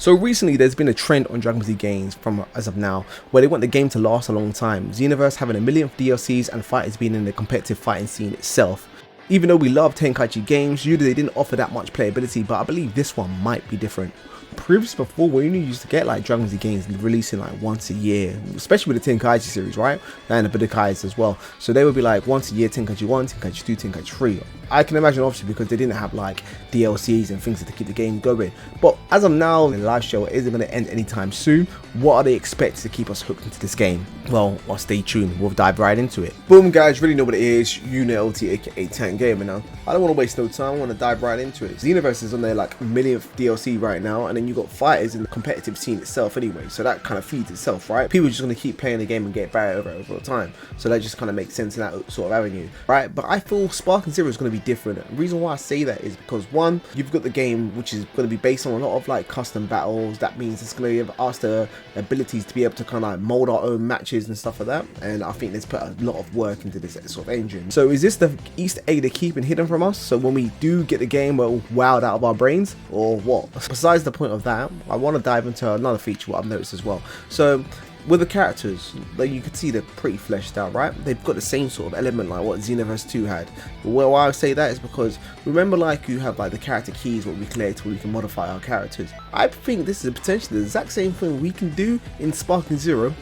So recently there's been a trend on Dragon Ball Z games from as of now where they want the game to last a long time. Xenoverse having a million DLCs and fighters being in the competitive fighting scene itself. Even though we love TANKdGAMER games, usually they didn't offer that much playability, but I believe this one might be different. Previously before, we only used to get like Dragon Ball Z games releasing like once a year, especially with the TANKdGAMER series, right? And the Budokais as well. So they would be like once a year, TANKdGAMER 1, TANKdGAMER 2, TANKdGAMER 3. I can imagine obviously because they didn't have like DLCs and things to keep the game going. But as of now, the live show isn't going to end anytime soon. What are they expecting to keep us hooked into this game? Well, stay tuned. We'll dive right into it. Boom, guys, really know what it is. You know LT, aka TANKdGAMER now. I don't want to waste no time. I want to dive right into it. Xenoverse is on their like millionth DLC right now, and then you got fighters in the competitive scene itself anyway. So that kind of feeds itself, right? People are just going to keep playing the game and get better over time. So that just kind of makes sense in that sort of avenue, right? But I feel Spark and Zero is going to be different. The reason why I say that is because one, you've got the game which is going to be based on a lot of like custom battles. That means it's going to give us the abilities to be able to kind of like mold our own matches and stuff like that. And I think there's put a lot of work into this sort of engine. So is this the Easter egg they're keeping hidden from us? So when we do get the game, we're all wowed out of our brains, or what? Besides the point of that, I want to dive into another feature what I've noticed as well. So with the characters, like you can see they're pretty fleshed out, right? They've got the same sort of element like what Xenoverse 2 had. But why I say that is because remember, like you have like the character keys what we collect where we can modify our characters. I think this is potentially the exact same thing we can do in Spark and Zero,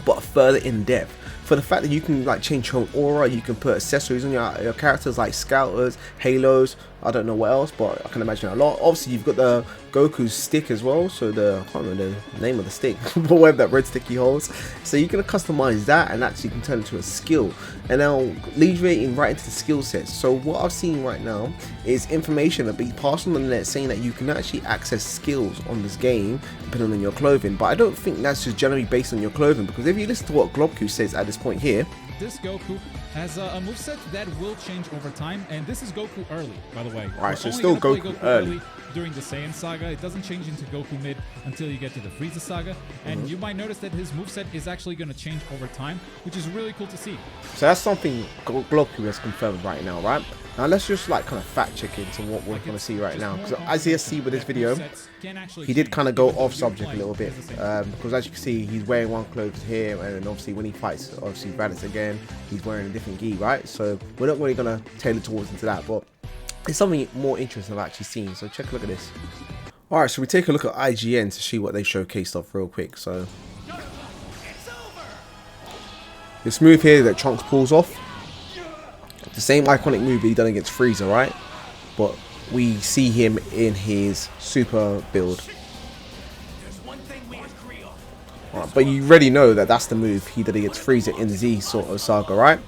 but further in depth. For the fact that you can like change your own aura, you can put accessories on your characters like scouters, halos, I don't know what else, but I can imagine a lot. Obviously you've got the Goku's stick as well, so I can't remember the name of the stick, but whatever that red stick he holds. So you can customize that and actually can turn it into a skill. And now leading right into the skill sets. So what I've seen right now is information that be passed on the net saying that you can actually access skills on this game depending on your clothing. But I don't think that's just generally based on your clothing, because if you listen to what Globku says at this point here, this Goku has a moveset that will change over time, and this is Goku early, by the way. Alright, so it's still Goku early. During the Saiyan saga, it doesn't change into Goku mid until you get to the Frieza saga, and you might notice that his moveset is actually going to change over time, which is really cool to see. So that's something Globku has confirmed right now, right? Now let's just like kind of fact check into what we're going to see right now, because as you see with this video, he did kind of go off subject a little bit, because as you can see, he's wearing one clothes here, and then obviously when he fights obviously Raditz again, he's wearing a different gi, right? So we're not really going to tailor towards into that, but it's something more interesting I've actually seen. So check a look at this. Alright, so we take a look at IGN to see what they showcased off real quick. So this move here that Trunks pulls off, the same iconic move he done against Frieza, right? But we see him in his super build. Right, but you already know that that's the move he did against Frieza in the Z sort of saga, right?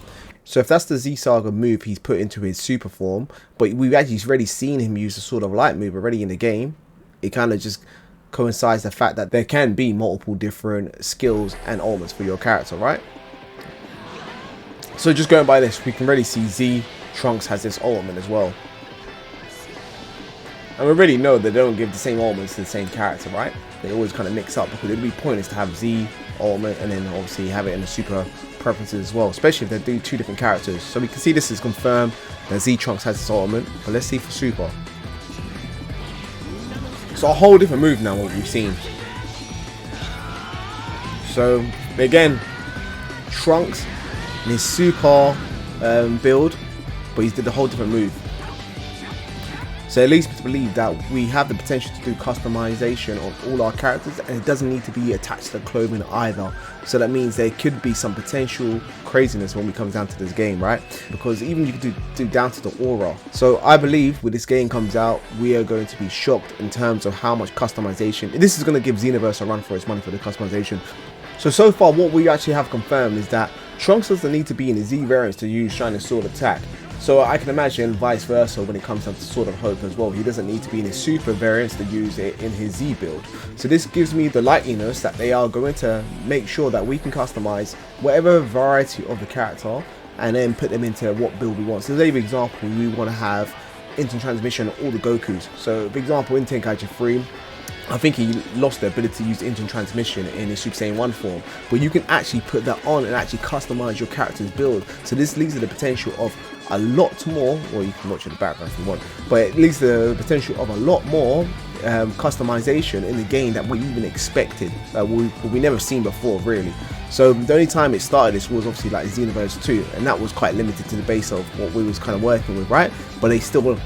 So if that's the Z Saga move he's put into his super form, but we've actually already seen him use the Sword of Light move already in the game, it kind of just coincides the fact that there can be multiple different skills and ultimates for your character, right? So just going by this, we can really see Z Trunks has this ultimate as well. And we already know that they don't give the same ultimates to the same character, right? They always kind of mix up, because it'd be pointless to have Z ultimate and then obviously have it in the super preferences as well, especially if they do two different characters. So we can see this is confirmed that Z Trunks has this ultimate, but let's see for super. It's a whole different move now what we've seen. So again, Trunks in his super build, but he's did a whole different move. So it leads me to believe that we have the potential to do customization of all our characters, and it doesn't need to be attached to the clothing either. So that means there could be some potential craziness when we come down to this game, right? Because even you can do down to the aura. So I believe when this game comes out, we are going to be shocked in terms of how much customization. This is going to give Xenoverse a run for its money for the customization. So far what we actually have confirmed is that Trunks doesn't need to be in the Z variants to use Shining Sword attack. So I can imagine vice versa when it comes down to Sword of Hope as well. He doesn't need to be in his super variants to use it in his Z build. So this gives me the likeliness that they are going to make sure that we can customize whatever variety of the character and then put them into what build we want. So say for example, we want to have instant transmission on all the Gokus. So for example, in TANKdGAMER 3, I think he lost the ability to use instant transmission in his Super Saiyan 1 form, but you can actually put that on and actually customize your character's build. So this leads to the potential of a lot more, or you can watch it in the background if you want, but it leads to the potential of a lot more customization in the game that we even expected, we never seen before really. So the only time it started this was obviously like Xenoverse 2, and that was quite limited to the base of what we was kind of working with, right? But they still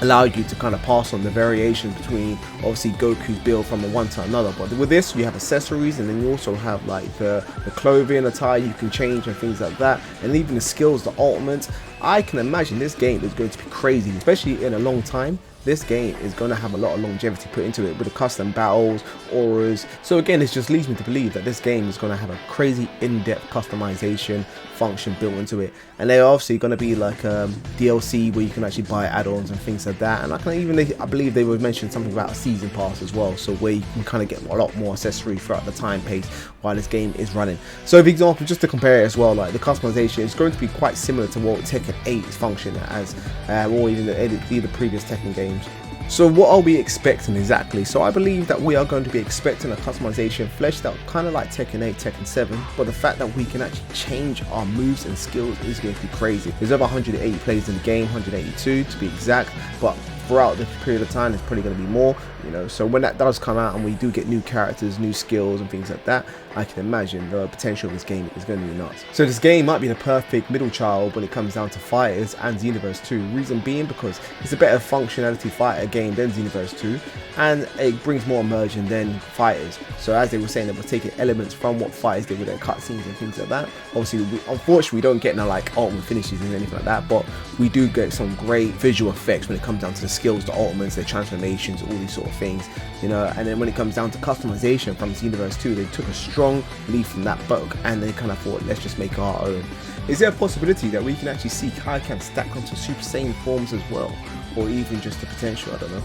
allowed you to kind of pass on the variation between obviously Goku's build from one to another. But with this you have accessories, and then you also have like the clothing attire you can change and things like that, and even the skills, the ultimates. I can imagine this game is going to be crazy, especially in a long time. This game is going to have a lot of longevity put into it with the custom battles, auras. So again, it just leads me to believe that this game is going to have a crazy in-depth customization function built into it. And they're obviously going to be like DLC where you can actually buy add-ons and things like that. And I believe they would mention something about a season pass as well, so where you can kind of get a lot more accessories throughout the time pace while this game is running. So for example, just to compare it as well, like the customization is going to be quite similar to what Tekken 8 is functioning as, or even the previous Tekken games. So what are we expecting exactly? So I believe that we are going to be expecting a customization fleshed out kind of like Tekken 8, Tekken 7, but the fact that we can actually change our moves and skills is going to be crazy. There's over 180 players in the game, 182 to be exact, but throughout the period of time there's probably going to be more, you know. So when that does come out and we do get new characters, new skills and things like that, I can imagine the potential of this game is going to be nuts. So this game might be the perfect middle child when it comes down to fighters and Xenoverse 2. Reason being because it's a better functionality fighter game than Xenoverse 2, and it brings more immersion than fighters. So as they were saying, that we're taking elements from what fighters did with their cutscenes and things like that. Obviously, unfortunately, we don't get no like ultimate finishes and anything like that, but we do get some great visual effects when it comes down to the skills, the ultimates, their transformations, all these sort of things, you know. And then when it comes down to customization from Xenoverse 2, they took a strong leaf from that book and they kind of thought, let's just make our own. Is there a possibility that we can actually see Kaioken stack onto Super Saiyan forms as well, or even just the potential? I don't know.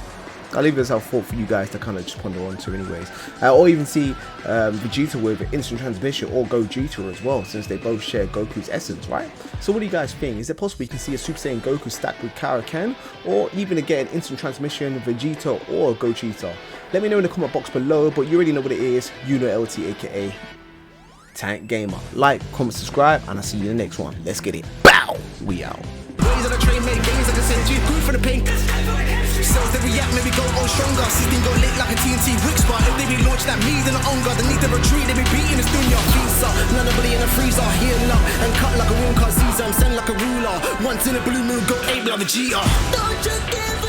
I'll leave this out for you guys to kind of just ponder on to anyways. Or even see Vegeta with instant transmission, or Gogeta as well, since they both share Goku's essence, right? So what do you guys think? Is it possible you can see a Super Saiyan Goku stacked with Kaioken, or even again instant transmission Vegeta or Gogeta? Let me know in the comment box below, but you already know what it is. You know LT, aka TANKgamer. Like, comment, subscribe, and I'll see you in the next one. Let's get it. Bow! We out. Ways on the train, make games like I said, you good for the pain. Cells that react, maybe go on stronger. System go lit like a TNT Wick spot. If they be launched at me, then I own God. They need to retreat, they be beating the studio. Pizza, none of bully in the freezer. Heal up and cut like a room cut Caesar. I'm send like a ruler. Once in a blue moon, go ape like a Vegeta. Don't you give